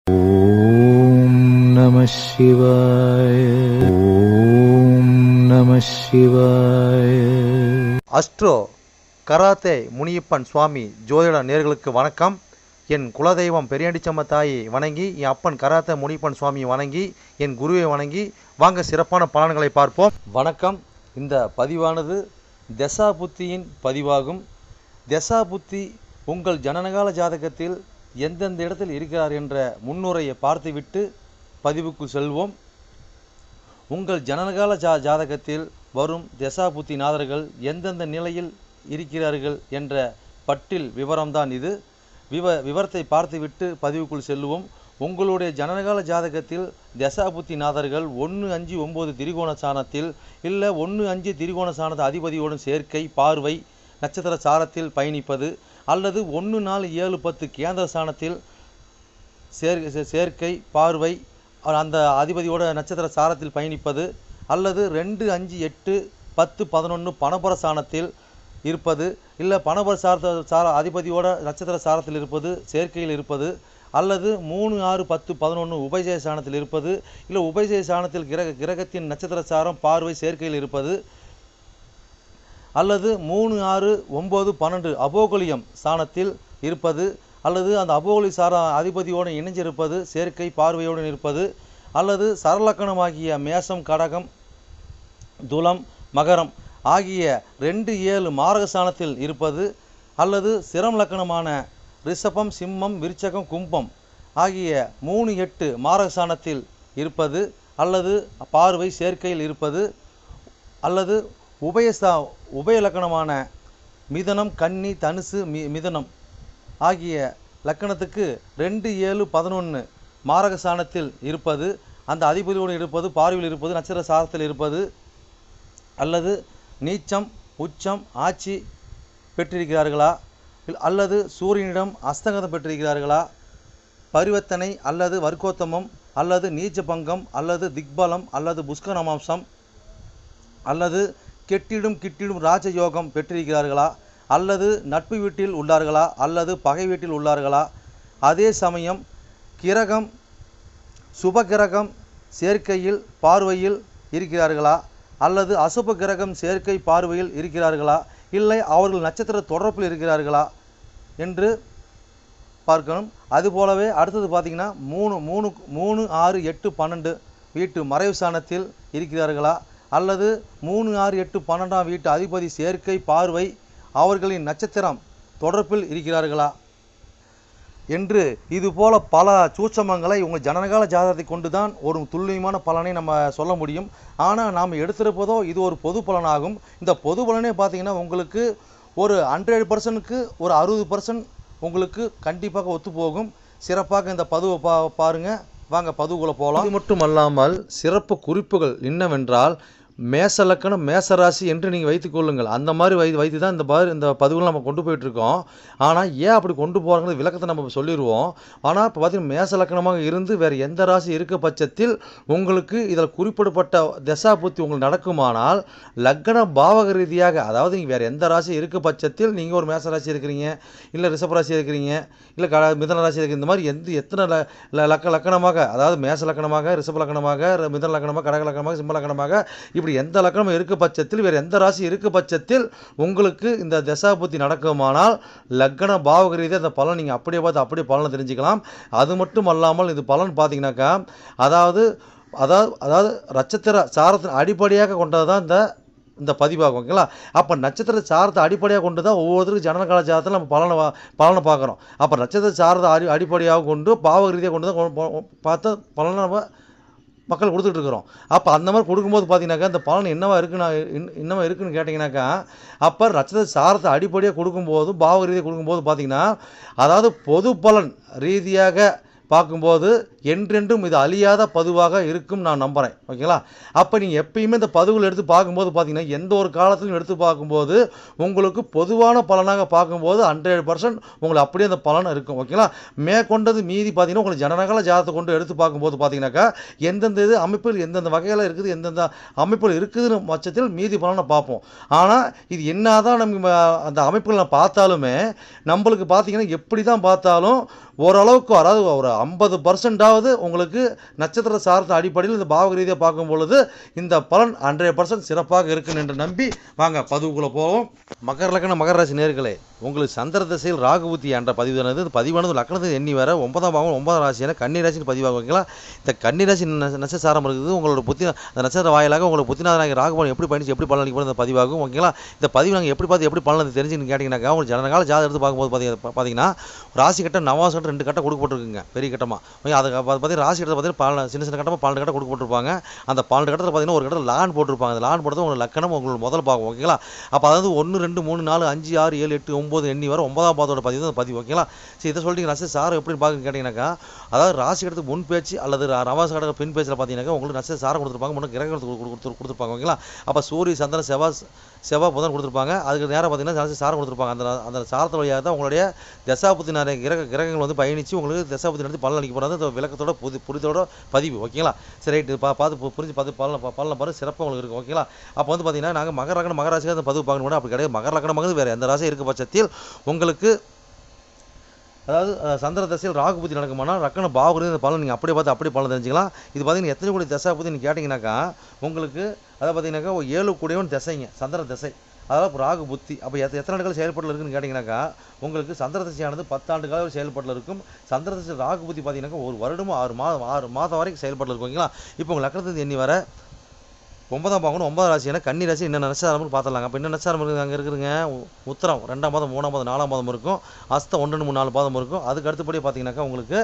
ஓம் நம சிவாய. ஓம் நம சிவாய. அஸ்ட்ரோ கராத்தே முனியப்பன் சுவாமி ஜோதிட நேயர்களுக்கு வணக்கம். என் குலதெய்வம் பெரியாண்டிச்சம்ம தாயை வணங்கி, என் அப்பன் கராத்தே முனியப்பன் சுவாமியை வணங்கி, என் குருவை வணங்கி வாங்க சிறப்பான பலன்களை பார்ப்போம். வணக்கம். இந்த பதிவானது தசா புத்தியின் பதிவாகும். தசா புத்தி உங்கள் ஜனனகால ஜாதகத்தில் எந்தெந்த இடத்தில் இருக்கிறார் என்ற முன்னுரையை பார்த்துவிட்டு பதிவுக்கு செல்வோம். உங்கள் ஜனனகால ஜாதகத்தில் வரும் தசா புத்தி நாதர்கள் எந்தெந்த நிலையில் இருக்கிறார்கள் என்ற பட்டியல் விவரம்தான் இது. விவரத்தை பார்த்துவிட்டு பதிவுக்குள் செல்லுவோம். உங்களுடைய ஜனனகால ஜாதகத்தில் தசாபுத்தி நாதர்கள் 1-5-9 திரிகோண சாணத்தில் இல்லை 1-5 திரிகோண சாணத அதிபதியோடும் சேர்க்கை, பார்வை, நட்சத்திர சாரத்தில் பயணிப்பது, அல்லது 1-4-7-10 கேந்திர சாணத்தில் சேர்க்கை, பார்வை, அந்த அதிபதியோட நட்சத்திர சாரத்தில் பயணிப்பது, அல்லது 2-5-8-10-11 பணபர சாணத்தில் இருப்பது, இல்லை பணபர அதிபதியோட நட்சத்திர சாரத்தில் இருப்பது, சேர்க்கையில் இருப்பது, அல்லது 3-6-10-11 உபயஜய சாணத்தில் இருப்பது, இல்லை உபயஜய சாணத்தில் கிரகத்தின் நட்சத்திர சாரம், பார்வை, சேர்க்கையில் இருப்பது, அல்லது 3-6-9-12 அபோகலியம் சாணத்தில் இருப்பது, அல்லது அந்த அபோகலி சார அதிபதியோடு இணைஞ்சிருப்பது, சேர்க்கை, பார்வையோடு இருப்பது, அல்லது சரலக்கணமாகிய மேசம், கடகம், துலம், மகரம் ஆகிய 2-7 மாரக சாணத்தில் இருப்பது, அல்லது சிரம் லக்கணமான ரிஷபம், சிம்மம், விருச்சகம், கும்பம் ஆகிய 3-8 மாரக சாணத்தில் இருப்பது, அல்லது பார்வை, சேர்க்கையில் இருப்பது, அல்லது உபய லக்கணமான மிதனம், கன்னி, தனுசு, மிதனம் ஆகிய லக்கணத்துக்கு 2-7-11 மாரக சாணத்தில் இருப்பது, அந்த அதிபதியோடு இருப்பது, பார்வையில் இருப்பது, நட்சத்திர சாரத்தில் இருப்பது, அல்லது நீச்சம், உச்சம், ஆட்சி பெற்றிருக்கிறார்களா, அல்லது சூரியனிடம் அஸ்தங்கதம் பெற்றிருக்கிறார்களா, பரிவர்த்தனை அல்லது வர்க்கோத்தமம், அல்லது நீச்ச பங்கம், அல்லது திக்பலம், அல்லது புஷ்கரமாம்சம், அல்லது கிட்டிடும் ராஜயோகம் பெற்றிருக்கிறார்களா, அல்லது நட்பு வீட்டில் உள்ளார்களா, அல்லது பகை வீட்டில் உள்ளார்களா, அதே சமயம் கிரகம் சுப கிரகம் சேர்க்கையில் பார்வையில் இருக்கிறார்களா, அல்லது அசுப கிரகம் சேர்க்கை பார்வையில் இருக்கிறார்களா, இல்லை அவர்கள் நட்சத்திர தொடர்பில் இருக்கிறார்களா என்று பார்க்கணும். அதுபோலவே அடுத்தது பார்த்திங்கன்னா 3-6-8-12 வீட்டு மறைவு சாணத்தில் இருக்கிறார்களா, அல்லது 3-6-8-12 வீட்டு அதிபதி சேர்க்கை, பார்வை அவர்களின் நட்சத்திரம் தொடர்பில் இருக்கிறார்களா என்று இதுபோல பல சூட்சமங்களை உங்கள் ஜனனகால ஜாதகத்தை கொண்டு தான் ஒரு துல்லியமான பலனை நம்ம சொல்ல முடியும். ஆனால் நாம் எடுத்திருப்பதோ இது ஒரு பொது பலனாகும். இந்த பொது பலனே பார்த்திங்கன்னா உங்களுக்கு ஒரு 100%க்கு ஒரு 60% உங்களுக்கு கண்டிப்பாக ஒத்துப்போகும். சிறப்பாக இந்த பதிவை பாருங்கள். வாங்க பதிவுக்குள்ளே போகலாம். இது மட்டும் அல்லாமல் சிறப்பு குறிப்புகள் என்னவென்றால், மேச லக்கணம், மேசராசி என்று நீங்கள் வைத்துக்கொள்ளுங்கள். அந்த மாதிரி வைத்து தான் இந்த பதிவுகளை நம்ம கொண்டு போயிட்டுருக்கோம். ஆனால் ஏன் அப்படி கொண்டு போகிறாங்கிறது விளக்கத்தை நம்ம சொல்லிடுவோம். ஆனால் இப்போ பார்த்திங்கன்னா மேச லக்கணமாக இருந்து வேறு எந்த ராசி இருக்க பட்சத்தில் உங்களுக்கு இதில் குறிப்பிடப்பட்ட தசா புத்தி உங்களுக்கு நடக்குமானால், லக்கண பாவக ரீதியாக, அதாவது நீங்கள் வேறு எந்த ராசி இருக்க பட்சத்தில் நீங்கள் ஒரு மேச ராசி இருக்கிறீங்க, இல்லை ரிஷப ராசி இருக்கிறீங்க, இல்லை மிதன ராசி இருக்கிற, இந்த மாதிரி எத்தனை லக்கணமாக, அதாவது மேச லக்கணமாக, ரிஷப லக்கணமாக, மிதன லக்கணமாக, கடக லக்கணமாக, சிம்ம லக்கணமாக, இப்படி எந்த லக்கணம் இருக்க பட்சத்தில், வேறு எந்த ராசி இருக்க பட்சத்தில் உங்களுக்கு இந்த தசாபுத்தி நடக்குமானால் லக்கண பாவக ரீதியாக அந்த பலன் நீங்கள் அப்படியே பார்த்து அப்படியே பலனை தெரிஞ்சுக்கலாம். அது மட்டும் அல்லாமல் இது பலன் பார்த்தீங்கன்னாக்கா, அதாவது நட்சத்திர சாரத்தின் அடிப்படையாக கொண்டது தான் இந்த பதிவாகும். ஓகேங்களா? அப்போ நட்சத்திர சாரத்தை அடிப்படையாக கொண்டு தான் ஒவ்வொருத்தருக்கும் ஜனனகால ஜாதகத்தில் நம்ம பலனை பார்க்குறோம். அப்போ நட்சத்திர சாரத்தை அடிப்படையாக கொண்டு பாவக ரீதியாக கொண்டு தான் பார்த்து பலனை நம்ம மக்கள் கொடுத்துட்ருக்குறோம். அப்போ அந்த மாதிரி கொடுக்கும்போது பார்த்தீங்கன்னாக்கா இந்த பலன் என்னவா இருக்குன்னு கேட்டிங்கனாக்கா, அப்போ நட்சத்திர சாரத்தை அடிப்படையாக கொடுக்கும்போது, பாவக ரீதியாக கொடுக்கும்போது பார்த்திங்கன்னா, அதாவது பொது பலன் ரீதியாக பார்க்கும்போது என்றென்றும் இது அழியாத பதிவாக இருக்கும் நான் நம்புகிறேன். ஓகேங்களா? அப்போ நீங்கள் எப்பயுமே இந்த பதிவுகள் எடுத்து பார்க்கும்போது பார்த்தீங்கன்னா, எந்த ஒரு காலத்திலும் எடுத்து பார்க்கும்போது உங்களுக்கு பொதுவான பலனாக பார்க்கும்போது 100% உங்களுக்கு அப்படியே அந்த பலன் இருக்கும். ஓகேங்களா? மேற்கொண்டது மீதி பார்த்தீங்கன்னா, உங்களுக்கு ஜனனகால ஜாதகத்தை கொண்டு எடுத்து பார்க்கும்போது பார்த்தீங்கன்னாக்கா, எந்தெந்த இது அமைப்பில் எந்தெந்த வகையில் இருக்குது, எந்தெந்த அமைப்பில் இருக்குதுன்னு பட்சத்தில் மீதி பலனை பார்ப்போம். ஆனால் இது என்னதான் நம்ம அந்த அமைப்புகளை பார்த்தாலுமே நம்மளுக்கு பார்த்தீங்கன்னா, எப்படி தான் பார்த்தாலும் ஓரளவுக்கு, அதாவது ஒரு 50%ஆவது உங்களுக்கு நட்சத்திர சார்ந்த அடிப்படையில் இந்த பாவக ரீதியாக பார்க்கும் பொழுது இந்த பலன் 100% சிறப்பாக இருக்குன்னு என்று நம்பி வாங்க பதிவுக்குள்ளே போவோம். மகர லக்ன மகர ராசி நேயர்களே, உங்களுக்கு சந்திர திசையில் ராகு புத்தி என்ற பதிவானது, இந்த பதிவானது லக்னத்தை எண்ணி வர 9ஆம் பாவம் 9ஆம் ராசியான கன்னி ராசின்னு பதிவாக வைங்களா. இந்த கன்னி ராசி நட்சத்திரம் இருக்குது. உங்களோட புத்தி அந்த நட்சத்திர வாயிலாக உங்களுக்கு புத்திநாதனாக ராகுபவன் எப்படி பயணிச்சு எப்படி பலன் அளிக்கப்படும் இந்த பதிவாகும். ஓகேங்களா? இந்த பதிவு நாங்கள் எப்படி பார்த்து எப்படி பலன் தெரிஞ்சுன்னு கேட்டிங்கன்னாக்கா, உங்களுக்கு ஜனகால ஜாதகம் எடுத்து பார்க்கும்போது பார்த்தீங்கன்னா ராசி கட்டம் நவாச கட்டம் 2 கட்டம் கொடுக்கப்பட்டிருக்குங்க, பெரிய கட்டமாக. ஓகே, அதை பார்த்தீங்கன்னா ராசி கட்டத்தில் பார்த்தீங்கன்னா சின்ன சின்ன கட்டமாக 12 கட்டம் கொடுக்கப்பட்டிருப்பாங்க. அந்த 12 கட்டத்தில் பார்த்தீங்கன்னா ஒரு கட்டத்தில் லான் போட்டிருப்பாங்க. அந்த லான் போடுறது உங்களுக்கு லக்கணம் உங்களுக்கு முதல் பாகம். ஓகேங்களா? அப்போ அதாவது 1 2 3 4 5 6 7 8 9 எண்ணி வர 9ஆம் பாதத்தோட பதிவு தான் பதிவு. ஓகேங்களா? சரி, இதை சொல்லிட்டு ராசி சாரம் எப்படி பார்க்குன்னு கேட்டிங்கன்னாக்கா, அதாவது ராசி கட்டத்துக்கு முன் பேச்சு அல்லது நவாச கட்ட பின் பேச்சில் பார்த்தீங்கன்னாக்கா உங்களுக்கு நட்சத்திர சாரம் கொடுத்துருப்பாங்க, முன்னே கிரகத்துக்கு கொடுத்துருப்பாங்க. ஓகேங்களா? அப்போ சூரிய சந்திரன் செவ்வாய் புதன் கொடுத்துருப்பாங்க. அதுக்கு நேரம் பார்த்தீங்கன்னா சாரம் கொடுத்துருப்பாங்க. அந்த சாரத்து வழியாக தான் உங்களுடைய தசாபுத்தி நிறைய கிரகங்கள் வந்து பயணித்து உங்களுக்கு தசாபுத்தி நடத்தி பலன் அளிக்க போகிறது விளக்கத்தோட புரிதோட பதிவு. ஓகேங்களா? சரி, ரைட்டு. பார்த்து புரிஞ்சு பார்த்து பலனை பாரு சிறப்பாக உங்களுக்கு இருக்கும். ஓகேங்களா? அப்போ வந்து பார்த்தீங்கன்னா நாங்கள் மகர லக்னம் மகர ராசியாக அந்த பதிவு பார்க்கணும் கூட அப்படி கிடையாது. மகர லக்னமாக வேறு எந்த ராசி இருக்க பட்சத்தில் உங்களுக்கு, அதாவது சந்திர தசையில் ராகு புத்தி நடக்குமானால் ரக்கண பாவகுரு இந்த பலன் நீங்கள் அப்படியே பார்த்து அப்படியே பலன் தெரிஞ்சுக்கலாம். இது பார்த்தீங்கன்னா எத்தனை கோடி தசை புத்தி நீங்கள் கேட்டிங்கனாக்கா உங்களுக்கு அதை பார்த்தீங்கன்னாக்கா 7 கோடியவன் திசைங்க சந்திர திசை, அதாவது ராகு புத்தி. அப்போ எத்தனை ஆண்டுகள் செயல்பாட்டில் இருக்குன்னு கேட்டிங்கனாக்கா உங்களுக்கு சந்திர திசையானது 10 ஆண்டு கால செயல்பாட்டில் இருக்கும். சந்திர திசை ராகு புத்தி பார்த்தீங்கன்னாக்கா ஒரு வருடமும் 6 மாதம் வரைக்கும் செயல்பாட்டில் இருக்கும். ஓகேங்களா? இப்போ உங்கள் லக்னத்துக்கு எண்ணி வர 9ஆம் பாவம் 9ஆம் ராசியான கன்னி ராசி என்ன நட்சத்திரம் பார்த்துடலாங்க. அப்போ என்ன நட்சத்திரம் இருக்குது அங்கே இருக்குதுங்க, உத்திரம் 2ஆம் பாதம் 3ஆம் பாதம் 4ஆம் பாதம் இருக்கும், அஸ்தம் 1 2 3 4 பாதம் இருக்கும். அதுக்கு அடுத்தபடி பார்த்தீங்கன்னாக்கா உங்களுக்கு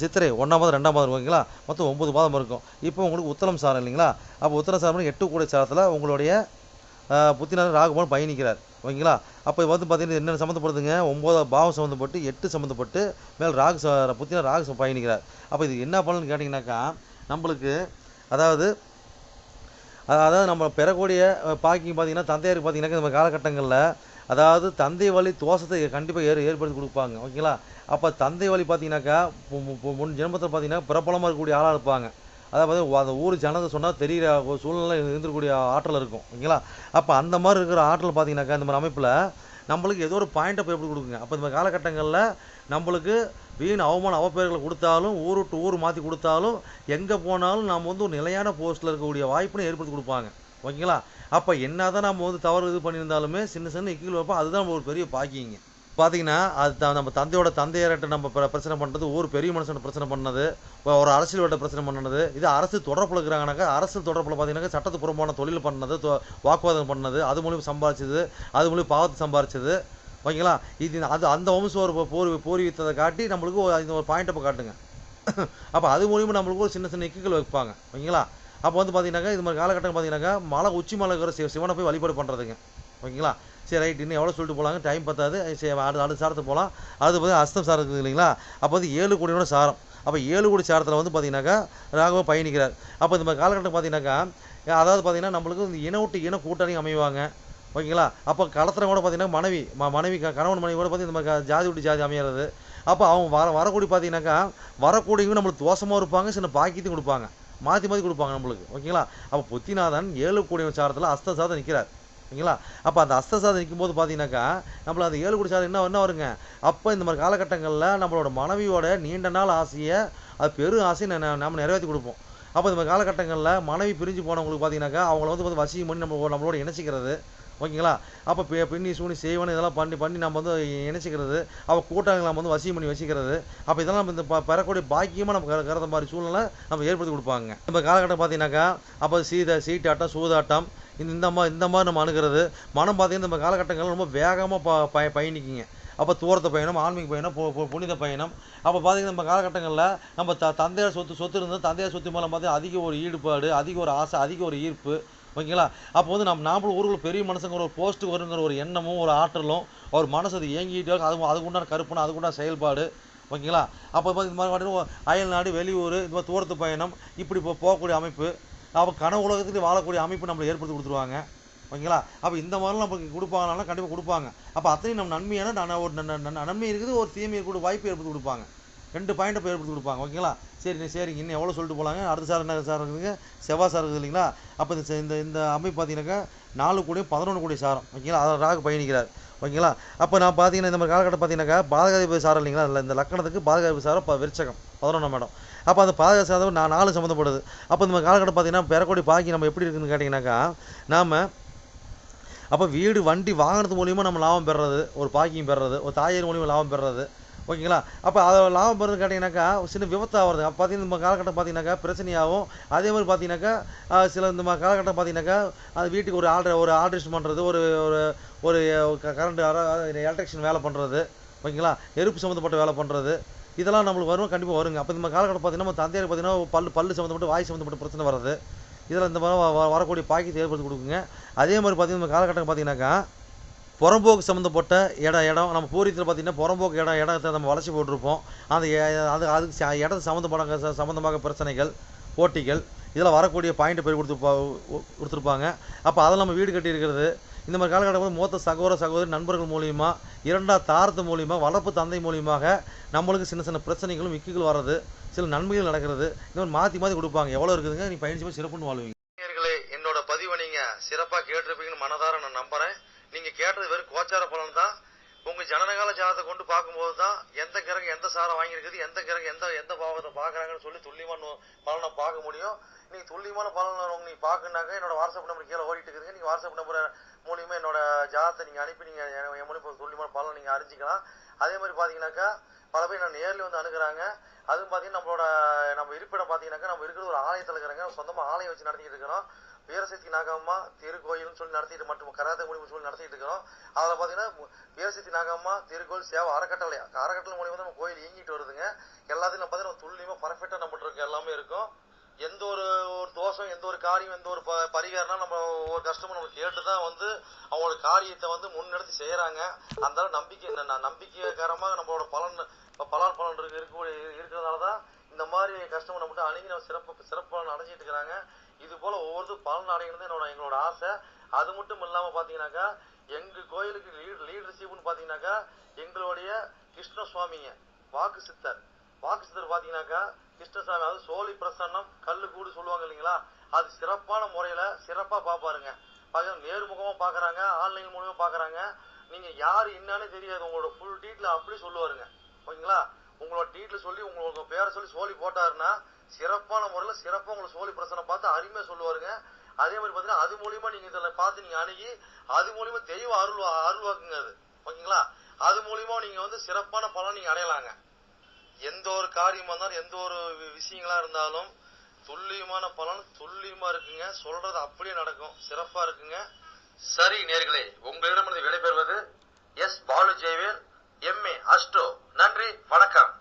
சித்திரை 1ஆம் பாதம் 2ஆம் பாதம் ஓகேங்களா, மொத்தம் 9 பாதம் இருக்கும். இப்போ உங்களுக்கு உத்தரம் சாரம் இல்லைங்களா, அப்போ உத்தரம் சாரம் 8 கூடை சாரத்தில் உங்களுடைய புத்திநாதன் ராகுபவன் பயணிக்கிறார். ஓகேங்களா? அப்போ வந்து பார்த்தீங்கன்னா என்ன சம்மந்தப்படுதுங்க, 9 பாவம் சம்மந்தப்பட்டு 8 சம்மந்தப்பட்டு மேல் புத்திநாதன் ராகு பயணிக்கிறார். அப்போ இது என்ன பலன்னு கேட்டிங்கனாக்கா நம்மளுக்கு அதாவது நம்ம பெறக்கூடிய பாக்கிங் பார்த்தீங்கன்னா தந்தையாருக்கு பார்த்தீங்கன்னாக்கா நம்ம காலகட்டங்களில் அதாவது தந்தை வழி தோஷத்தை கண்டிப்பாக ஏற்படுத்தி கொடுப்பாங்க. ஓகேங்களா? அப்போ தந்தை வழி பார்த்தீங்கன்னாக்கா முன் ஜென்மத்தில் பார்த்தீங்கன்னா பிரபலமாக இருக்கக்கூடிய ஆளாக இருப்பாங்க. அதாவது அந்த ஊர் ஜனத்தை சொன்னால் தெரிகிற ஒரு சூழ்நிலை இருந்துக்கூடிய ஆற்றல் இருக்கும். ஓகேங்களா? அப்போ அந்த மாதிரி இருக்கிற ஆற்றல் பார்த்தீங்கன்னாக்கா இந்த மாதிரி அமைப்பில் நம்மளுக்கு ஏதோ ஒரு பாயிண்டை போய் எப்படி கொடுக்குங்க. அப்போ இந்த காலகட்டங்களில் நம்மளுக்கு வீண் அவமான அவப்பெயர்களை கொடுத்தாலும் ஊர் விட்டு ஊர் மாற்றி கொடுத்தாலும் எங்கே போனாலும் நம்ம வந்து ஒரு நிலையான போஸ்ட்டில் இருக்கக்கூடிய வாய்ப்புன்னு ஏற்படுத்தி கொடுப்பாங்க. ஓகேங்களா? அப்போ என்ன தான் நம்ம வந்து தவறு இது பண்ணியிருந்தாலுமே சின்ன சின்ன இக்கில் வைப்போம். அதுதான் நம்ம ஒரு பெரிய பாக்கிங்க. பார்த்தீங்கன்னா அது நம்ம தந்தையார்கிட்ட நம்ம பிரச்சனை பண்ணுறது, ஊர் பெரிய மனுஷன் பிரச்சனை பண்ணது, ஒரு அரசியல்கிட்ட பிரச்சனை பண்ணது, இது அரசு தொடர்பில் இருக்கிறாங்கனாக்கா அரசியல் தொடர்பில் பார்த்தீங்கன்னா சட்டத்து புறம்பான தொழில் பண்ணது, வாக்குவாதம் பண்ணது, அது மூலியம் சம்பாரிச்சது, அது மூலியம் பாவத்தை சம்பாரிச்சது. ஓகேங்களா? இது அந்த வம்சம் ஒரு பூர்வீகத்தை காட்டி நம்மளுக்கு ஒரு பாயிண்டப்போ காட்டுங்க. அப்போ அது மூலியமாக நம்மளுக்கு ஒரு சின்ன சின்ன இக்குகள் வைப்பாங்க. ஓகேங்களா? அப்போ வந்து பார்த்தீங்கன்னாக்கா இது மாதிரி காலகட்டம் பார்த்தீங்கன்னாக்கா உச்சி மலை இருக்கிற சிவனை போய் வழிபாடு பண்ணுறதுங்க. ஓகேங்களா? சரி, ரைட். இன்னும் எவ்வளோ சொல்லிட்டு போகலாங்க, டைம் பத்தாது. சரி, அடுத்த சாரத்துக்கு போகலாம். அது பார்த்தீங்கன்னா அஸ்தம் சாரம் இருக்குது இல்லைங்களா, அப்போ வந்து 7 கோடியோட சாரம். அப்போ 7 கோடி சாரத்தில் வந்து பார்த்தீங்கன்னாக்கா ராகுவ பயணிக்கிறார். அப்போ இந்த மாதிரி காலகட்டம் பார்த்தீங்கன்னாக்கா அதாவது பார்த்தீங்கன்னா நம்மளுக்கு இந்த இன விட்டு இன கூட்டணி அமைவாங்க. ஓகேங்களா? அப்போ களத்தில் கூட பார்த்தீங்கன்னா மனைவி கணவன் மனைவி கூட பார்த்து இந்த மாதிரி ஜாதி விட்டு ஜாதி அமையிறது. அப்போ அவங்க வரக்கூடிய பார்த்தீங்கன்னாக்கா வரக்கூடியவங்க நம்மளுக்கு தோஷமாக இருப்பாங்க, சின்ன பாக்கியத்தையும் கொடுப்பாங்க, மாற்றி கொடுப்பாங்க நம்மளுக்கு. ஓகேங்களா? அப்போ புத்திநாதன் 7 கோடி சாரத்தில் அஸ்த சாதம் நிற்கிறார். ஓகேங்களா? அப்போ அந்த அஸ்த சாதம் நிற்கும் போது பார்த்தீங்கன்னாக்கா நம்மள அந்த 7 கோடி சாதம் என்ன வருங்க, அப்போ இந்த மாதிரி காலகட்டங்களில் நம்மளோட மனைவியோட நீண்ட நாள் ஆசையை அது பெரும் ஆசையை நம்ம நிறைவேற்றி கொடுப்போம். அப்போ இந்த மாதிரி காலகட்டங்களில் மனைவி பிரிஞ்சு போனவங்களுக்கு பார்த்தீங்கன்னாக்கா அவங்கள வந்து வசியம் பண்ணி நம்மளோட இணைச்சிக்கிறது. ஓகேங்களா? அப்போ பின்னி சூனி செய்வனு இதெல்லாம் பண்ணி நம்ம வந்து இணைச்சிக்கிறது, அவள் கூட்டாளங்களை நம்ம வந்து வசியம் பண்ணி வசிக்கிறது. அப்போ இதெல்லாம் நம்ம இந்த பெறக்கூடிய பாக்கியமாக நம்ம கருத மாதிரி சூழ்நிலை நம்ம ஏற்படுத்தி கொடுப்பாங்க. நம்ம காலகட்டம் பார்த்தீங்கன்னாக்கா அப்போ சீட்டாட்டம் சூதாட்டம் இந்த மாதிரி நம்ம அணுகிறது. மனம் பார்த்தீங்கன்னா நம்ம காலகட்டங்கள் ரொம்ப வேகமாக பயணிக்குங்க. அப்போ தூரத்தை பயணம், ஆன்மீக பயணம், புனித பயணம். அப்போ பார்த்தீங்கன்னா நம்ம காலகட்டங்களில் நம்ம தந்தையார் சொத்து இருந்தால் தந்தையார் சொத்து மூலம் பார்த்தீங்கன்னா அதிக ஒரு ஈடுபாடு, அதிக ஒரு ஆசை, அதிக ஒரு ஈர்ப்பு. ஓகேங்களா? அப்போ வந்து நாமளும் ஊருக்குள்ள பெரிய மனுஷங்க ஒரு போஸ்ட்டுக்கு வருங்கிற ஒரு எண்ணமும் ஒரு ஆற்றலும் ஒரு மனசு அது இயங்கிட்டு அதுக்கு உண்டான கருப்பணம், அதுக்கு உண்டான செயல்பாடு. ஓகேங்களா. அப்போ இந்த மாதிரி பார்த்தீங்கன்னா அயல் நாடு, வெளியூர், இந்த மாதிரி தூரத்து பயணம், இப்படி போகக்கூடிய அமைப்பு, அப்போ கனவு உலகத்துக்கு வாழக்கூடிய அமைப்பு நம்மளை ஏற்படுத்தி கொடுத்துருவாங்க. ஓகேங்களா. அப்போ இந்த மாதிரிலாம் நமக்கு கொடுப்பாங்கனாலும் கண்டிப்பாக கொடுப்பாங்க. அப்போ அத்தனையும் நம்ம நன்மையான ஒரு நன்மை இருக்குது, ஒரு தீமை கூட வாய்ப்பு ஏற்படுத்தி கொடுப்பாங்க. 2 பாயிண்ட்டை போய் ஏற்படுத்தி கொடுப்பாங்க. ஓகேங்களா. சரிங்க, இன்னும் எவ்வளோ சொல்லிட்டு போகலாங்க. அடுத்த சார் என்ன சார் இருக்குதுங்க, செவ்வாய் சார் இருக்குது இல்லைங்களா. அப்போ இந்த அமைப்பு பார்த்தீங்கன்னாக்கா 4 கூடயும் 11 கூடிய சாரம். ஓகேங்களா. அதை ராகு பயணிக்கிறார். ஓகேங்களா. அப்போ நான் பார்த்தீங்கன்னா இந்த மாதிரி காலகட்டம் பார்த்தீங்கன்னாக்கா பாதகாதிபதி சாரம் இல்லைங்களா, இல்லை இந்த லக்கணத்துக்கு பாதகாதிபதி சாரம் விருச்சகம் 11ஆம் இடம். அப்போ அந்த பாதகாதிபதி சாரம் 4 சம்மந்தப்படுது. அப்போ இந்த மாதிரி காலகட்டம் பார்த்தீங்கன்னா பெறக்கூடிய பாக்கி நம்ம எப்படி இருக்குதுன்னு கேட்டிங்கன்னாக்கா, நாம் அப்போ வீடு, வண்டி, வாகனத்து மூலிமா நம்ம லாபம் பெறுறது, ஒரு பாக்கியம் பெறுறது, ஒரு தாயார் மூலிமா லாபம் பெறுறது. ஓகேங்களா. அப்போ அதை லாபம் பெறுறது கேட்டிங்கனாக்கா சின்ன விபத்து ஆகிறது. அப்போ பார்த்தீங்கன்னா இந்த காலகட்டம் பார்த்தீங்கன்னாக்கா பிரச்சனையாகும். அதே மாதிரி பார்த்தீங்கன்னாக்கா சில இந்த காலகட்டம் பார்த்தீங்கன்னாக்கா அது வீட்டுக்கு ஒரு ஆல்ட்ரேஷன் பண்ணுறது, ஒரு ஒரு ஒரு கரண்ட் எலக்ட்ரிஷன் வேலை பண்ணுறது. ஓகேங்களா. நெருப்பு சம்மந்தப்பட்ட வேலை பண்ணுறது, இதெல்லாம் நம்மளுக்கு வரும், கண்டிப்பாக வருங்க. அப்போ இந்த காலகட்டம் பார்த்தீங்கன்னா நம்ம தந்தையார் பார்த்தீங்கன்னா பல்லு சம்மந்தப்பட்ட, வாய் சம்மந்தப்பட்ட பிரச்சனை வர்றது, இதில் இந்த மாதிரி வரக்கூடிய பாக்கியத்தை ஏற்படுத்தி கொடுக்குங்க. அதே மாதிரி பார்த்தீங்கன்னா இந்த காலகட்டம் பார்த்தீங்கன்னாக்கா புறம்போக்கு சம்மந்தப்பட்ட இடம் நம்ம பூர்வீகத்தில் பார்த்தீங்கன்னா புறம்போக்கு இடத்தை நம்ம வளர்ச்சி போட்டிருப்போம். அதுக்கு இடத்து சம்மந்தமாக பிரச்சனைகள், போட்டிகள், இதெல்லாம் வரக்கூடிய பாயிண்ட்டை போய் கொடுத்துருப்பாங்க. அப்போ அதில் நம்ம வீடு கட்டி இருக்கிறது. இந்த மாதிரி காலகட்டம் மூத்த சகோதரி நண்பர்கள் மூலியமாக, 2ஆம் தாரத்து மூலியமாக, வளர்ப்பு தந்தை மூலியமாக நம்மளுக்கு சின்ன பிரச்சனைகளும் விக்குகள் வர்றது, சில நன்மைகள் நடக்கிறது. இந்த மாதிரி மாற்றி கொடுப்பாங்க. எவ்வளோ இருக்குதுங்க, நீ பயணிச்சு போய் சிறப்புன்னு வாழ்வீங்க. என்னோட பதிவை நீங்கள் சிறப்பாக கேட்டிருப்பீங்கன்னு மனதார நான் நம்புகிறேன். நீங்கள் கேட்டது வெறும் கோச்சார பலன் தான். உங்கள் ஜனனகால ஜாதகத்தை கொண்டு பார்க்கும்போது தான் எந்த கிரகம் எந்த சாரம் வாங்கியிருக்குது, எந்த கிரகம் எந்த பாவத்தை பார்க்குறாங்கன்னு சொல்லி துல்லியமான பலனை பார்க்க முடியும். நீங்கள் துல்லியமான பலனை நீங்கள் பார்க்கணுன்னாக்க என்னோட வாட்ஸ்அப் நம்பர் கீழே ஓடிட்டு இருக்குதுங்க. நீங்கள் வாட்ஸ்அப் நம்பரை மூலியமாக என்னோட ஜாதகத்தை நீங்கள் அனுப்பி நீங்கள் என் மூலியமாக துல்லியமான பலனை நீங்கள் அறிஞ்சிக்கலாம். அதே மாதிரி பார்த்தீங்கன்னாக்கா பல பேர் நான் நேரில் வந்து அணுகிறாங்க. அதுவும் பார்த்தீங்கன்னா நம்ம இருப்பிடம் பார்த்தீங்கன்னாக்கா நம்ம இருக்கிறது ஒரு ஆலயத்தில் இருக்கிறாங்க. சொந்தமாக ஆலயம் வச்சு நடத்திட்டு இருக்கிறோம். வீரசக்தி நாகம்மா திருக்கோயில்னு சொல்லி நடத்திட்டு மற்றும் கராத்தே முடிவு சொல்லி நடத்திட்டு இருக்கிறோம். அதில் பார்த்தீங்கன்னா வீரசக்தி நாகம்மா திருக்கோயில் சேவை அறக்கட்டளை மூலியமாக நம்ம கோயில் இயங்கிட்டு வருதுங்க. எல்லாத்தையும் பார்த்தீங்கன்னா துல்லியமாக பர்ஃபெக்டாக நம்மகிட்ட இருக்க எல்லாமே இருக்கும். எந்த ஒரு தோஷம், எந்த ஒரு காரியம், எந்த ஒரு பரிகாரம்னா நம்ம ஒரு கஸ்டமர் நம்ம கேட்டு தான் வந்து அவங்களோட காரியத்தை வந்து முன்னெடுத்து செய்கிறாங்க. அந்த நம்பிக்கைகரமாக நம்மளோட பலன் இருக்கிறதுனால தான் இந்த மாதிரி கஸ்டமர் நம்மகிட்ட அணுகி நம்ம சிறப்பு பலன் அடைஞ்சிட்டு இருக்கிறாங்க. இது போல் ஒவ்வொருத்தரும் பலன் அடைகிறது எங்களோட ஆசை. அது மட்டும் இல்லாமல் பார்த்தீங்கன்னாக்கா எங்கள் கோயிலுக்கு லீடர்ஷிப்னு பார்த்தீங்கன்னாக்கா எங்களுடைய கிருஷ்ணசுவாமிங்க வாக்கு சித்தர் பார்த்தீங்கன்னாக்கா கிருஷ்ணசாமி, அதாவது சோழி பிரசன்னம் கல்லு கூடு சொல்லுவாங்க இல்லைங்களா, அது சிறப்பான முறையில் சிறப்பாக பார்ப்பாருங்க. நேர்முகமாக பார்க்குறாங்க, ஆன்லைன் மூலமாக பார்க்குறாங்க. நீங்கள் யார் என்னன்னே தெரியாது, உங்களோட ஃபுல் டீட்டில் அப்படி சொல்லுவாருங்க. ஓகேங்களா. உங்களோட டீட்டில் சொல்லி உங்களோட பேரை சொல்லி சோழி போட்டாருன்னா சிறப்பான முறையில் சிறப்பாக உங்களை சோழி பிரசனம் பார்த்து அருமையாக சொல்லுவாருங்க. அதே மாதிரி பார்த்தீங்கன்னா அது மூலியமாக நீங்கள் இதில் பார்த்து நீங்கள் அணுகி அது மூலியமாக தெய்வ அருள்வாக்குங்க அது. ஓகேங்களா. அது மூலியமாக நீங்கள் வந்து சிறப்பான பலன் நீங்கள் அடையலாங்க. எந்த ஒரு காரியமாக இருந்தாலும், எந்த ஒரு விஷயங்களா இருந்தாலும் துல்லியமான பலன் துல்லியமா இருக்குங்க. சொல்றது அப்படியே நடக்கும், சிறப்பா இருக்குங்க. சரி நேயர்களே, உங்களிடமிருந்து விடைபெறுவது S. Balu Jayavel, MA astro. நன்றி, வணக்கம்.